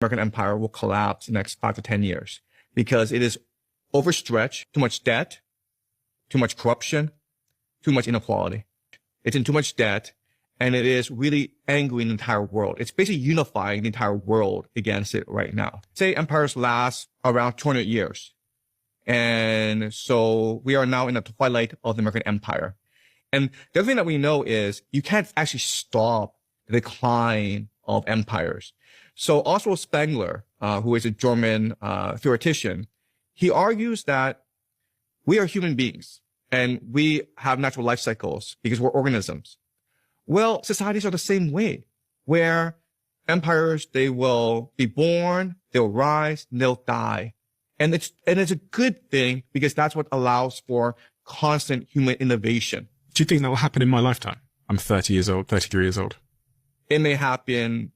American empire will collapse in the next 5 to 10 years because it is overstretched, too much debt, too much corruption, too much inequality. It's in too much debt, and it is really angering the entire world. It's basically unifying the entire world against it right now. Say empires last around 200 years. And so we are now in the twilight of the American empire. And the other thing that we know is you can't actually stop the decline of empires. So Oswald Spengler, who is a German theoretician, he argues that we are human beings and we have natural life cycles because we're organisms. Well, societies are the same way, where empires, they will be born, they'll rise, and they'll die. And it's a good thing because that's what allows for constant human innovation. Do you think that will happen in my lifetime? I'm 30 years old, 33 years old. It may happen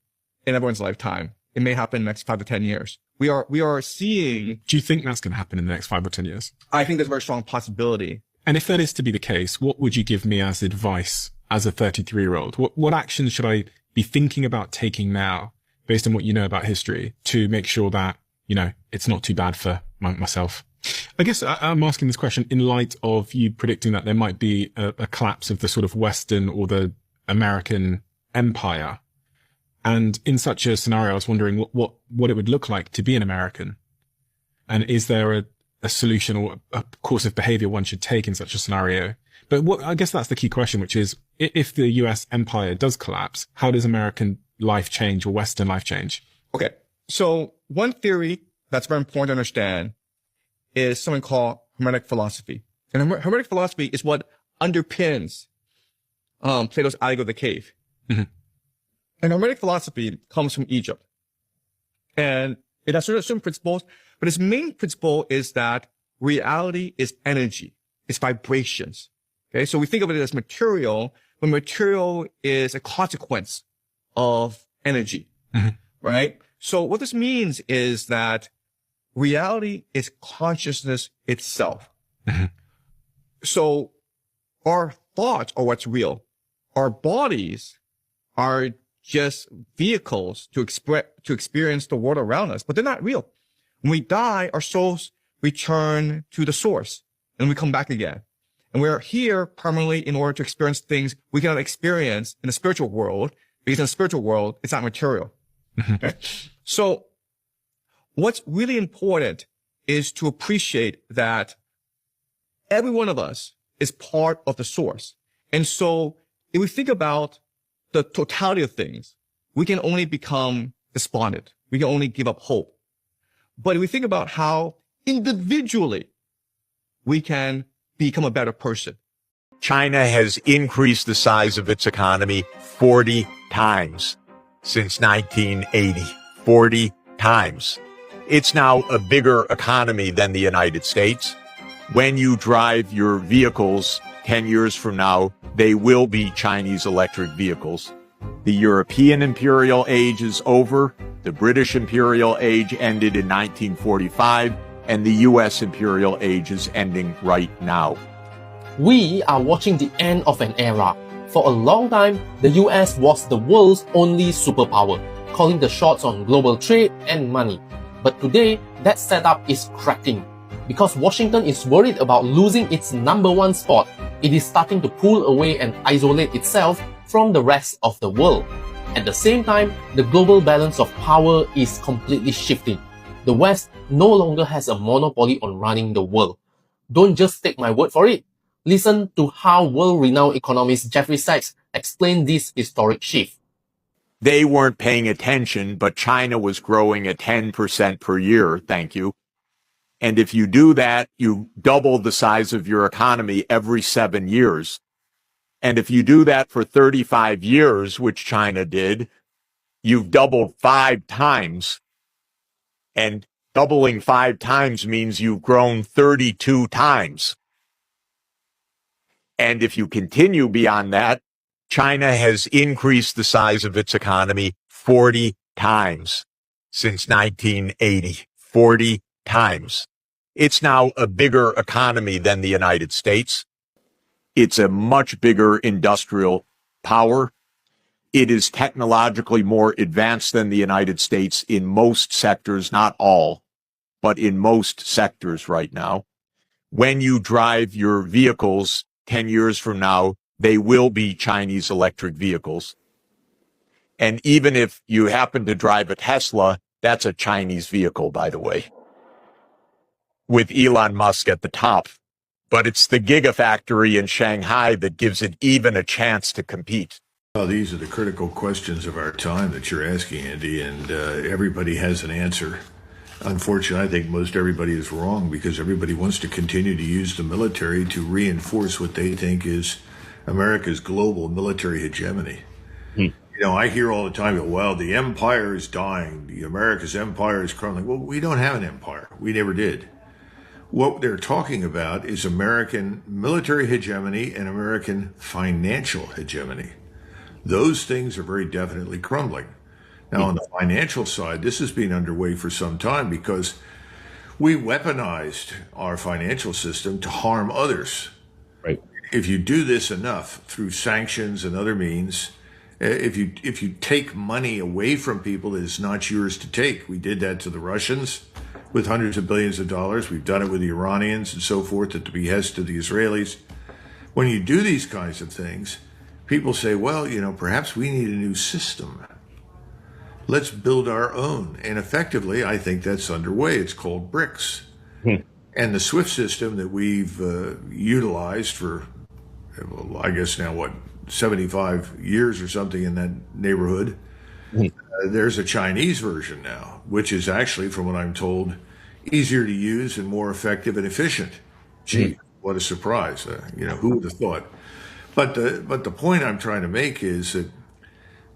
in everyone's lifetime. It may happen in the next 5 to 10 years. We are seeing. Do you think that's going to happen in the next 5 or 10 years? I think there's a very strong possibility. And if that is to be the case, what would you give me as advice as a 33-year-old? What actions should I be thinking about taking now, based on what you know about history, to make sure that, you know, it's not too bad for myself? I guess I'm asking this question in light of you predicting that there might be a collapse of the sort of Western or the American empire. And in such a scenario, I was wondering what it would look like to be an American. And is there a solution or a course of behavior one should take in such a scenario? But I guess that's the key question, which is, if the US empire does collapse, how does American life change or Western life change? Okay. So one theory that's very important to understand is something called Hermetic philosophy. And Hermetic philosophy is what underpins Plato's Allegory of the Cave. Mm-hmm. And Hermetic philosophy comes from Egypt. And it has certain principles, but its main principle is that reality is energy. It's vibrations. Okay. So we think of it as material, but material is a consequence of energy. Mm-hmm. Right? So what this means is that reality is consciousness itself. Mm-hmm. So our thoughts are what's real. Our bodies are just vehicles to experience the world around us, but they're not real. When we die, our souls return to the source and we come back again. And we're here permanently in order to experience things we cannot experience in the spiritual world, because in the spiritual world, it's not material. Okay? So what's really important is to appreciate that every one of us is part of the source. And so if we think about the totality of things, we can only become despondent. We can only give up hope. But if we think about how individually we can become a better person. China has increased the size of its economy 40 times since 1980. 40 times. It's now a bigger economy than the United States. When you drive your vehicles 10 years from now, they will be Chinese electric vehicles. The European imperial age is over. The British imperial age ended in 1945, and the U.S. imperial age is ending right now. We are watching the end of an era. For a long time, the US was the world's only superpower, calling the shots on global trade and money. But today, that setup is cracking. Because Washington is worried about losing its #1 spot, it is starting to pull away and isolate itself from the rest of the world. At the same time, the global balance of power is completely shifting. The West no longer has a monopoly on running the world. Don't just take my word for it. Listen to how world-renowned economist Jeffrey Sachs explained this historic shift. They weren't paying attention, but China was growing at 10% per year, thank you. And if you do that, you double the size of your economy every 7 years. And if you do that for 35 years, which China did, you've doubled 5 times. And doubling 5 times means you've grown 32 times. And if you continue beyond that, China has increased the size of its economy 40 times since 1980. 40 times. It's now a bigger economy than the United States. It's a much bigger industrial power. It is technologically more advanced than the United States in most sectors, not all, but in most sectors right now. When you drive your vehicles 10 years from now, they will be Chinese electric vehicles. And even if you happen to drive a Tesla, that's a Chinese vehicle, by the way, with Elon Musk at the top. But it's the gigafactory in Shanghai that gives it even a chance to compete. Well, these are the critical questions of our time that you're asking, Andy, and everybody has an answer. Unfortunately, I think most everybody is wrong because everybody wants to continue to use the military to reinforce what they think is America's global military hegemony. You know, I hear all the time, well, the empire is dying. America's empire is crumbling. Well, we don't have an empire. We never did. What they're talking about is American military hegemony and American financial hegemony. Those things are very definitely crumbling. Now, on the financial side, this has been underway for some time because we weaponized our financial system to harm others. Right. If you do this enough through sanctions and other means, if you take money away from people that is not yours to take, we did that to the Russians with hundreds of billions of dollars. We've done it with the Iranians and so forth at the behest of the Israelis. When you do these kinds of things, people say, well, you know, perhaps we need a new system. Let's build our own. And effectively, I think that's underway. It's called BRICS. And the SWIFT system that we've utilized for, well, I guess now, 75 years or something in that neighborhood. There's a Chinese version now, which is actually, from what I'm told, easier to use and more effective and efficient. Gee, what a surprise. You know, who would have thought? But the point I'm trying to make is that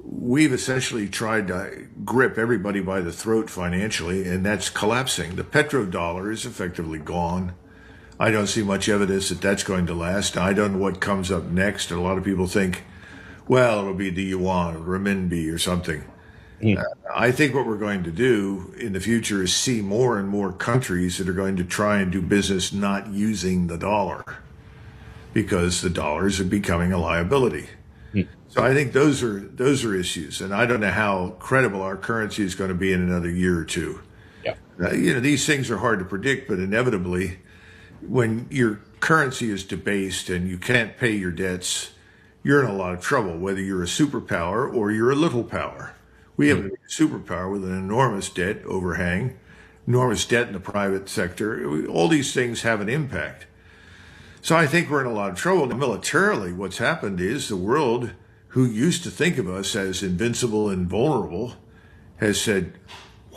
we've essentially tried to grip everybody by the throat financially, and that's collapsing. The petrodollar is effectively gone. I don't see much evidence that that's going to last. I don't know what comes up next. And a lot of people think, well, it'll be the yuan or renminbi or something. I think what we're going to do in the future is see more and more countries that are going to try and do business not using the dollar because the dollars are becoming a liability. So I think those are issues. And I don't know how credible our currency is going to be in another year or two. You know, these things are hard to predict, but inevitably, when your currency is debased and you can't pay your debts, you're in a lot of trouble, whether you're a superpower or you're a little power. We have a superpower with an enormous debt overhang, enormous debt in the private sector. All these things have an impact. So I think we're in a lot of trouble. Now, militarily, what's happened is the world, who used to think of us as invincible and vulnerable, has said,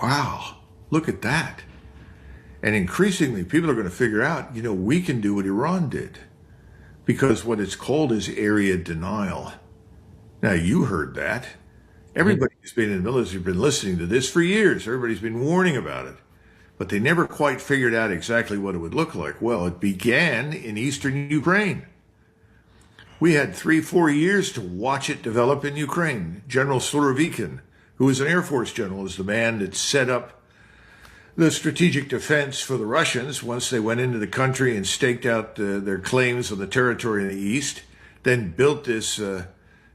wow, look at that. And increasingly, people are going to figure out, you know, we can do what Iran did. Because what it's called is area denial. Now, you heard that. Everybody who's been in the military has been listening to this for years. Everybody's been warning about it. But they never quite figured out exactly what it would look like. Well, it began in eastern Ukraine. We had 3-4 years to watch it develop in Ukraine. General Surovikin, who was an Air Force general, is the man that set up the strategic defense for the Russians once they went into the country and staked out their claims on the territory in the east, then built this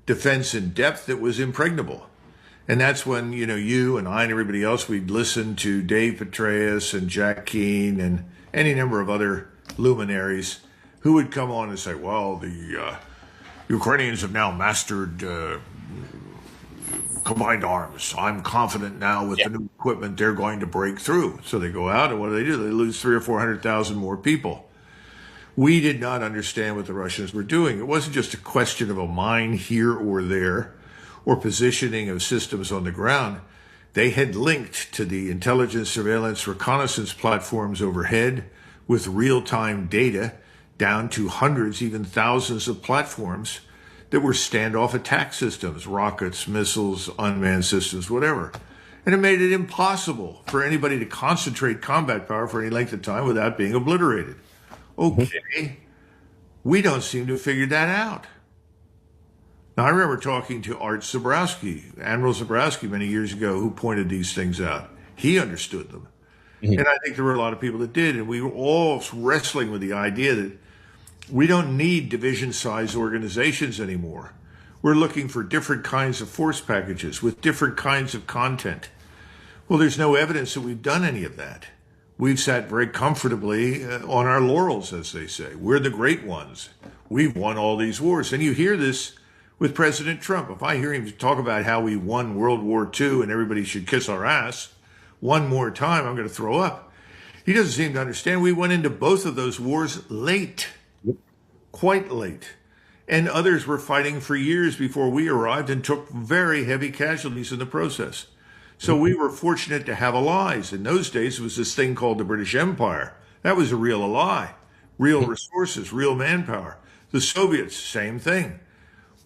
defense in depth that was impregnable. And that's when, you know, you and I and everybody else, we'd listen to Dave Petraeus and Jack Keane and any number of other luminaries who would come on and say, well, the Ukrainians have now mastered combined arms. I'm confident now with the new equipment they're going to break through. So they go out and what do? They lose 300,000 or 400,000 more people. We did not understand what the Russians were doing. It wasn't just a question of a mine here or there or positioning of systems on the ground. They had linked to the intelligence, surveillance, reconnaissance platforms overhead with real-time data down to hundreds, even thousands of platforms that were standoff attack systems, rockets, missiles, unmanned systems, whatever. And it made it impossible for anybody to concentrate combat power for any length of time without being obliterated. Okay, we don't seem to have figured that out. Now, I remember talking to Art Zabrowski, Admiral Zabrowski, many years ago, who pointed these things out. He understood them. And I think there were a lot of people that did. And we were all wrestling with the idea that we don't need division-sized organizations anymore. We're looking for different kinds of force packages with different kinds of content. Well, there's no evidence that we've done any of that. We've sat very comfortably on our laurels, as they say. We're the great ones. We've won all these wars. And you hear this with President Trump. If I hear him talk about how we won World War II and everybody should kiss our ass one more time, I'm going to throw up. He doesn't seem to understand we went into both of those wars late, quite late. And others were fighting for years before we arrived and took very heavy casualties in the process. So we were fortunate to have allies. In those days, it was this thing called the British Empire. That was a real ally, real resources, real manpower. The Soviets, same thing.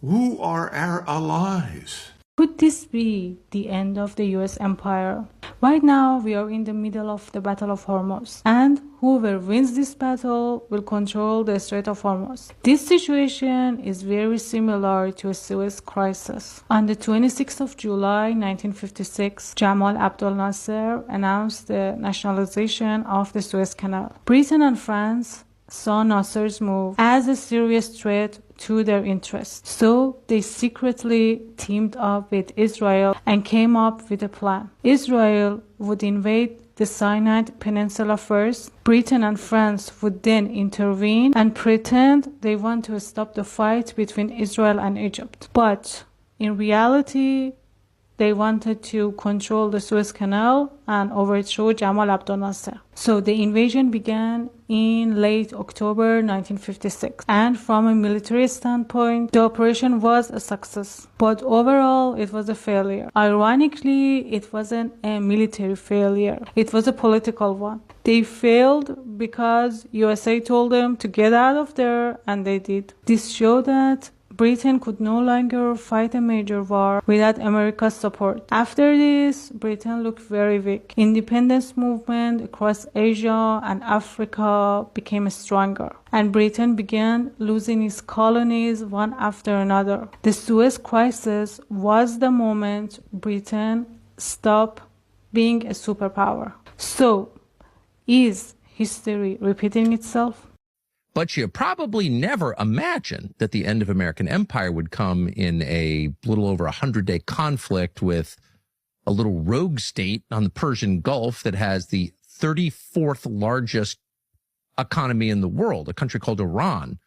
Who are our allies? Could this be the end of the US empire? Right now, we are in the middle of the Battle of Hormuz, and whoever wins this battle will control the Strait of Hormuz. This situation is very similar to a Suez crisis. On the 26th of July 1956, Jamal Abdel Nasser announced the nationalization of the Suez Canal. Britain and France saw Nasser's move as a serious threat to their interests. So they secretly teamed up with Israel and came up with a plan. Israel would invade the Sinai Peninsula first. Britain and France would then intervene and pretend they want to stop the fight between Israel and Egypt. But in reality, they wanted to control the Suez Canal and overthrow Jamal Abdel Nasser. So the invasion began in late October 1956. And from a military standpoint, the operation was a success. But overall, it was a failure. Ironically, it wasn't a military failure. It was a political one. They failed because USA told them to get out of there, and they did. This showed that Britain could no longer fight a major war without America's support. After this, Britain looked very weak. Independence movement across Asia and Africa became stronger, and Britain began losing its colonies one after another. The Suez Crisis was the moment Britain stopped being a superpower. So, is history repeating itself? But you probably never imagined that the end of American empire would come in a little over 100-day conflict with a little rogue state on the Persian Gulf that has the 34th largest economy in the world, a country called Iran,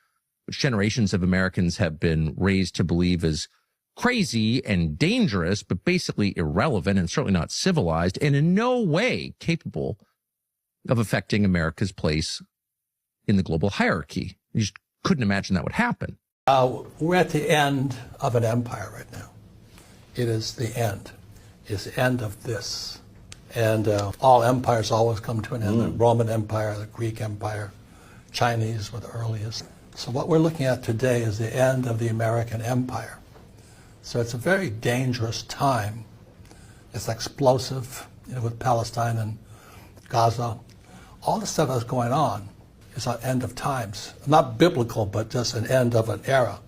which generations of Americans have been raised to believe is crazy and dangerous, but basically irrelevant and certainly not civilized and in no way capable of affecting America's place in the global hierarchy. You just couldn't imagine that would happen. We're at the end of an empire right now. It is the end. It's the end of this. And all empires always come to an end. The Roman Empire, the Greek Empire, Chinese were the earliest. So what we're looking at today is the end of the American empire. So it's a very dangerous time. It's explosive, with Palestine and Gaza. All the stuff that's going on is an end of times. Not biblical, but just an end of an era.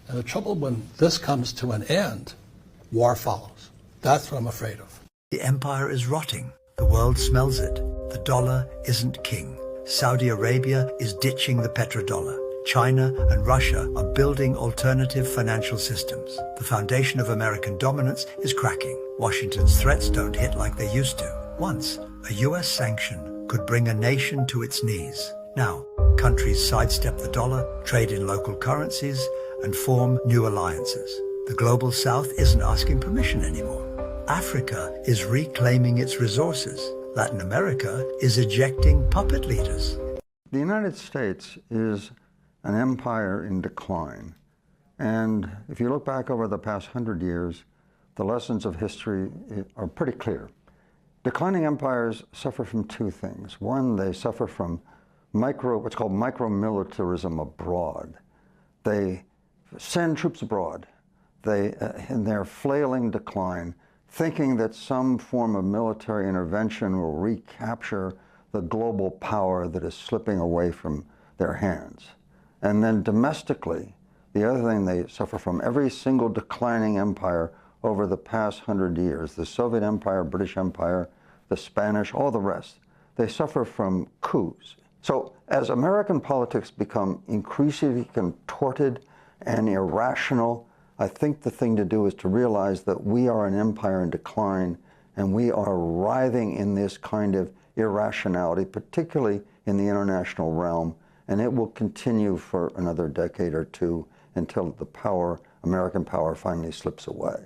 And the trouble when this comes to an end, war follows. That's what I'm afraid of. The empire is rotting. The world smells it. The dollar isn't king. Saudi Arabia is ditching the petrodollar. China and Russia are building alternative financial systems. The foundation of American dominance is cracking. Washington's threats don't hit like they used to. Once, a US sanction could bring a nation to its knees. Now, countries sidestep the dollar, trade in local currencies, and form new alliances. The global south isn't asking permission anymore. Africa is reclaiming its resources. Latin America is ejecting puppet leaders. The United States is an empire in decline. And if you look back over the past 100 years, the lessons of history are pretty clear. Declining empires suffer from two things. One, they suffer from what's called micro-militarism abroad. They send troops abroad. In their flailing decline, thinking that some form of military intervention will recapture the global power that is slipping away from their hands. And then domestically, the other thing they suffer from, every single declining empire over the past 100 years, the Soviet Empire, British Empire, the Spanish, all the rest, they suffer from coups. So as American politics become increasingly contorted and irrational, I think the thing to do is to realize that we are an empire in decline, and we are writhing in this kind of irrationality, particularly in the international realm, and it will continue for another decade or two until the power, American power, finally slips away.